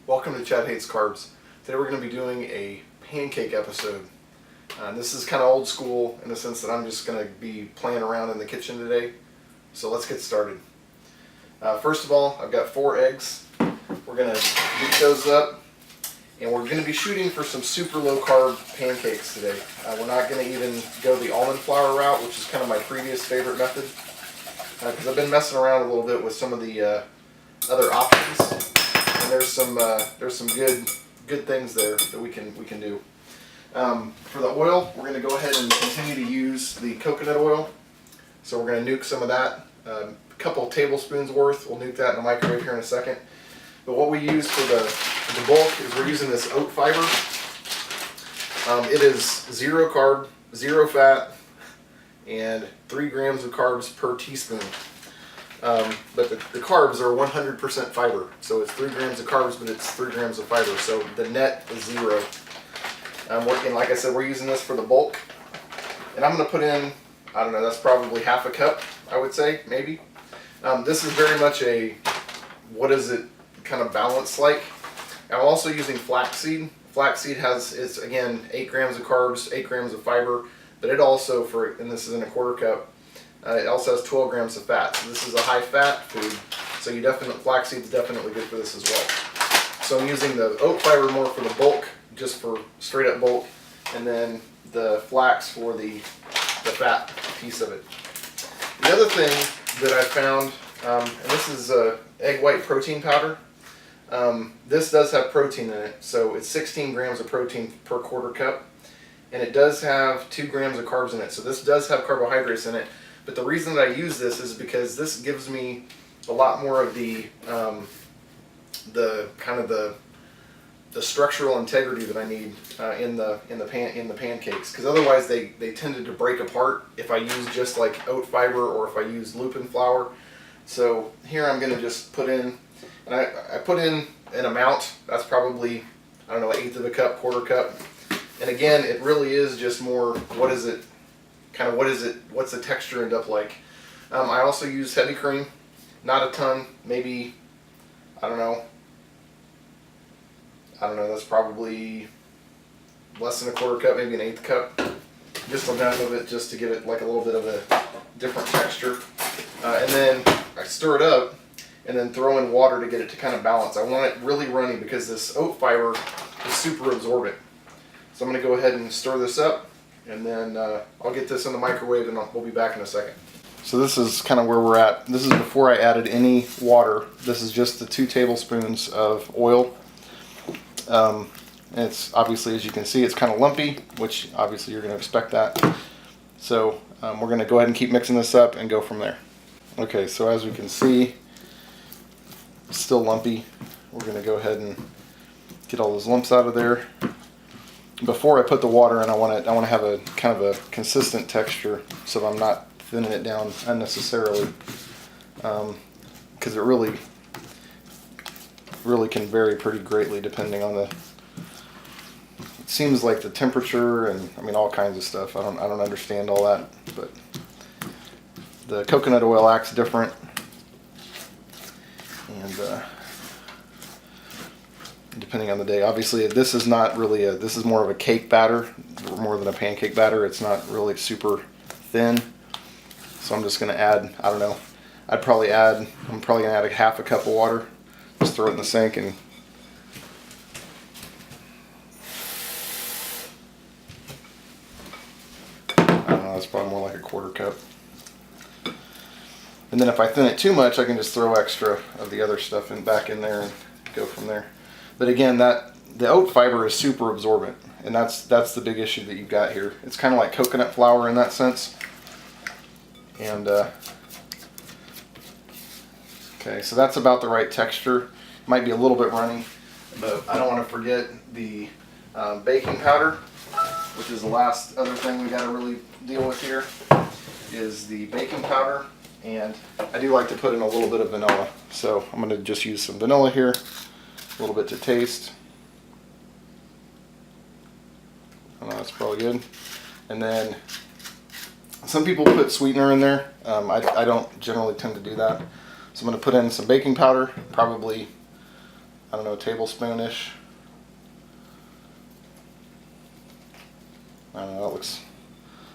Welcome to Chad Hates Carbs. Today we're going to be doing a pancake episode. This is kind of old school in the sense that I'm just going to be playing around in the kitchen today. So let's get started. First of all, I've got 4 eggs. We're going to beat those up, and we're going to be shooting for some super low carb pancakes today. We're not going to even go the almond flour route, which is kind of my previous favorite method, because I've been messing around a little bit with some of the other options. And there's some good things there that we can do. For the oil, we're going to go ahead and continue to use the coconut oil. So we're going to nuke some of that, a couple tablespoons worth. We'll nuke that in the microwave here in a second. But what we use for the bulk is we're using this oat fiber. It is 0 carb, 0 fat, and 3 grams of carbs per teaspoon. But the carbs are 100% fiber, so it's 3 grams of carbs, but it's 3 grams of fiber, so the net is 0. And like I said, we're using this for the bulk, and I'm going to put in, I don't know, that's probably half a cup, I would say, maybe. This is very much a, what is it, kind of balance like. I'm also using flaxseed. Flaxseed is again 8 grams of carbs, 8 grams of fiber, but it also, and this is in a 1/4 cup, it also has 12 grams of fat. So this is a high fat food, so flaxseed is definitely good for this as well. So I'm using the oat fiber more for the bulk, just for straight up bulk, and then the flax for the fat piece of it. The other thing that I found, and this is egg white protein powder. This does have protein in it, so it's 16 grams of protein per 1/4 cup, and it does have 2 grams of carbs in it. So this does have carbohydrates in it. But the reason that I use this is because this gives me a lot more of the structural integrity that I need in the pancakes. Because otherwise they tended to break apart if I use just like oat fiber or if I use lupin flour. So here I'm going to just put in, and I put in an amount. That's probably, I don't know, 1/8 of a cup, 1/4 cup. And again, it really is just more, what's the texture end up like. I also use heavy cream, not a ton, maybe, I don't know, that's probably less than a 1/4 cup, maybe an 1/8 cup. Just enough of it just to give it like a little bit of a different texture. And then I stir it up and then throw in water to get it to kind of balance. I want it really runny because this oat fiber is super absorbent. So I'm going to go ahead and stir this up, and then I'll get this in the microwave, and we'll be back in a second. So this is kind of where we're at. This is before I added any water. This is just the 2 tablespoons of oil. And it's obviously, as you can see, it's kind of lumpy, which obviously you're going to expect that. So we're going to go ahead and keep mixing this up and go from there. Okay, so as we can see, it's still lumpy. We're going to go ahead and get all those lumps out of there. Before I put the water in, I want to have a kind of a consistent texture, so I'm not thinning it down unnecessarily, because it really can vary pretty greatly depending on it seems like the temperature and I mean all kinds of stuff. I don't understand all that, but the coconut oil acts different, and depending on the day. Obviously this is not really this is more of a cake batter more than a pancake batter. It's not really super thin, so I'm just going to add, I don't know, I'm probably going to add a 1/2 cup of water. Just throw it in the sink, and I don't know, that's probably more like a 1/4 cup. And then if I thin it too much, I can just throw extra of the other stuff back in there and go from there. But again, the oat fiber is super absorbent, and that's the big issue that you've got here. It's kind of like coconut flour in that sense. And okay, so that's about the right texture. It might be a little bit runny, but I don't want to forget the baking powder, which is the last other thing we got to really deal with here, is the baking powder. And I do like to put in a little bit of vanilla, so I'm going to just use some vanilla here. A little bit to taste. Oh, that's probably good. And then some people put sweetener in there. I don't generally tend to do that. So I'm going to put in some baking powder, probably I don't know, a tablespoon-ish. I don't know, that looks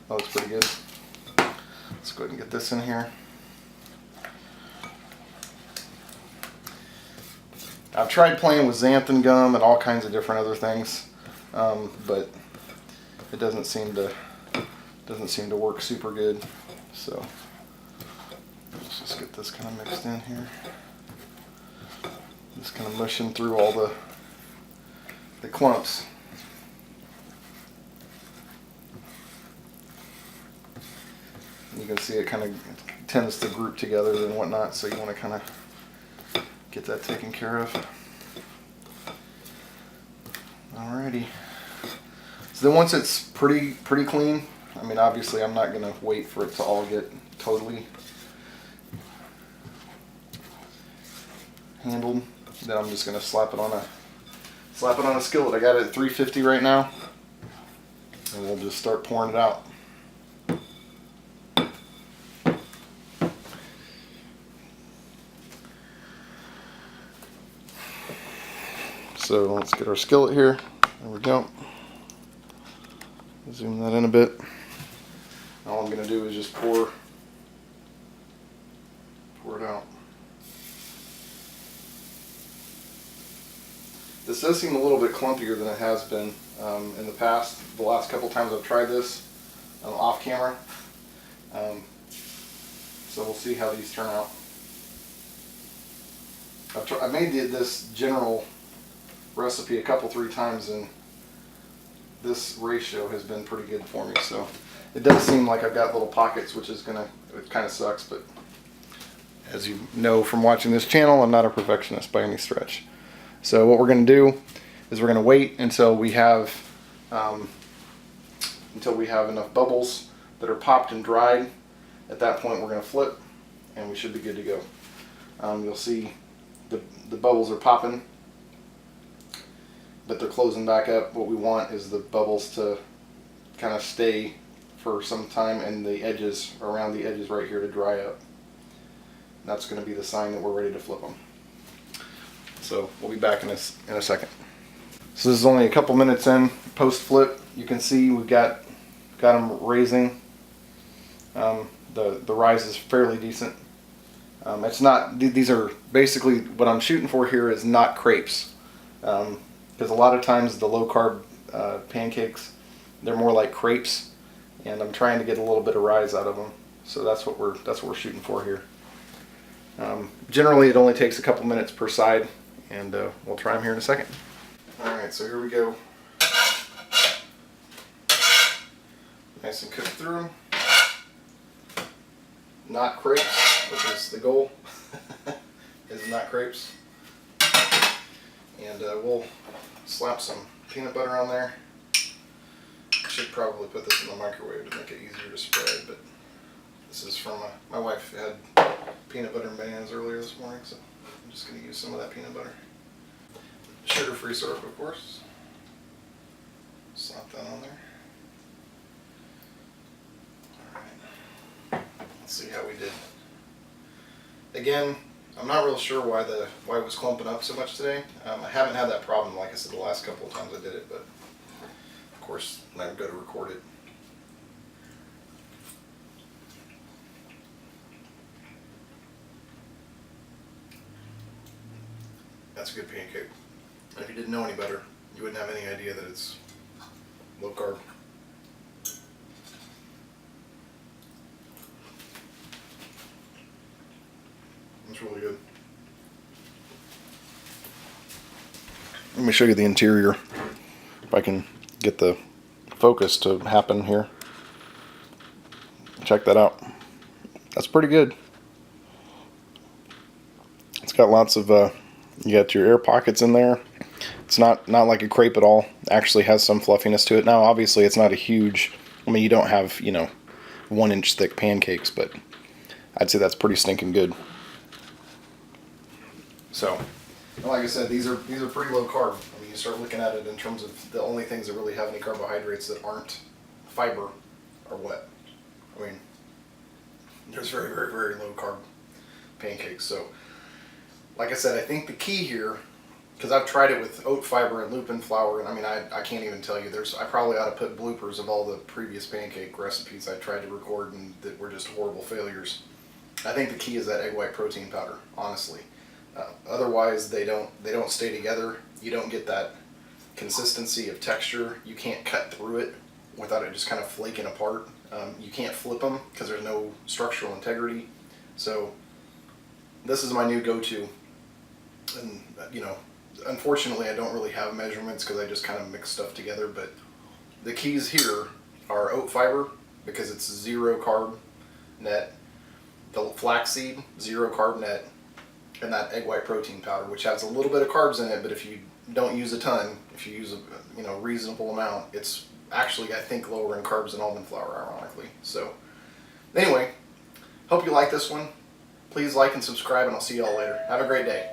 pretty good. Let's go ahead and get this in here. I've tried playing with xanthan gum and all kinds of different other things, but it doesn't seem to work super good. So let's just get this kind of mixed in here. Just kind of mushing through all the clumps. You can see it kind of tends to group together and whatnot, so you want to kind of get that taken care of. Alrighty. So then once it's pretty clean, I mean obviously I'm not going to wait for it to all get totally handled. Then I'm just going to slap it on a skillet. I got it at 350 right now, and we'll just start pouring it out. So let's get our skillet here. There we go. Zoom that in a bit. All I'm going to do is just pour it out. This does seem a little bit clumpier than it has been in the past. The last couple times I've tried this off camera. So we'll see how these turn out. I made this general recipe a couple, 3 times, and this ratio has been pretty good for me. So it does seem like I've got little pockets, which is it kind of sucks, but as you know from watching this channel, I'm not a perfectionist by any stretch. So what we're going to do is we're going to wait until we have enough bubbles that are popped and dried. At that point we're going to flip, and we should be good to go. You'll see the bubbles are popping, but they're closing back up. What we want is the bubbles to kind of stay for some time, and the edges, around the edges right here, to dry up. That's going to be the sign that we're ready to flip them. So we'll be back in a second. So this is only a couple minutes in post flip. You can see we've got them raising. The rise is fairly decent. It's not. These are basically what I'm shooting for here is not crepes, because a lot of times the low carb pancakes, they're more like crepes, and I'm trying to get a little bit of rise out of them. So that's what we're shooting for here. Generally, it only takes a couple minutes per side, and we'll try them here in a second. All right, so here we go. Nice and cooked through them. Not crepes, which is the goal. Is not crepes. And we'll slap some peanut butter on there. Should probably put this in the microwave to make it easier to spread, but this is from my wife had peanut butter and bananas earlier this morning, so I'm just going to use some of that peanut butter. Sugar-free syrup, of course. Slap that on there. Alright. Let's see how we did. Again, I'm not real sure why it was clumping up so much today. I haven't had that problem, like I said, the last couple of times I did it, but of course when I go to record it. That's a good pancake. And if you didn't know any better, you wouldn't have any idea that it's low carb. It's really good. Let me show you the interior, if I can get the focus to happen here. Check that out. That's pretty good. It's got lots of you got your air pockets in there. It's not like a crepe at all. It actually has some fluffiness to it. Now obviously it's not a huge, I mean you don't have, 1-inch thick pancakes, but I'd say that's pretty stinking good. So, like I said, these are pretty low carb. I mean, you start looking at it in terms of the only things that really have any carbohydrates that aren't fiber are what? I mean, there's very, very, very low carb pancakes. So, like I said, I think the key here because I've tried it with oat fiber and lupin flour, and I mean, I can't even tell you. I probably ought to put bloopers of all the previous pancake recipes I tried to record and that were just horrible failures. I think the key is that egg white protein powder, honestly. Otherwise, they don't stay together. You don't get that consistency of texture. You can't cut through it without it just kind of flaking apart. You can't flip them because there's no structural integrity. So this is my new go-to. And you know, unfortunately, I don't really have measurements because I just kind of mix stuff together. But the keys here are oat fiber, because it's 0 carb net, the flaxseed, 0 carb net, and that egg white protein powder, which has a little bit of carbs in it, but if you don't use a ton, if you use a reasonable amount, it's actually, I think, lower in carbs than almond flour, ironically. So anyway, hope you like this one. Please like and subscribe, and I'll see you all later. Have a great day.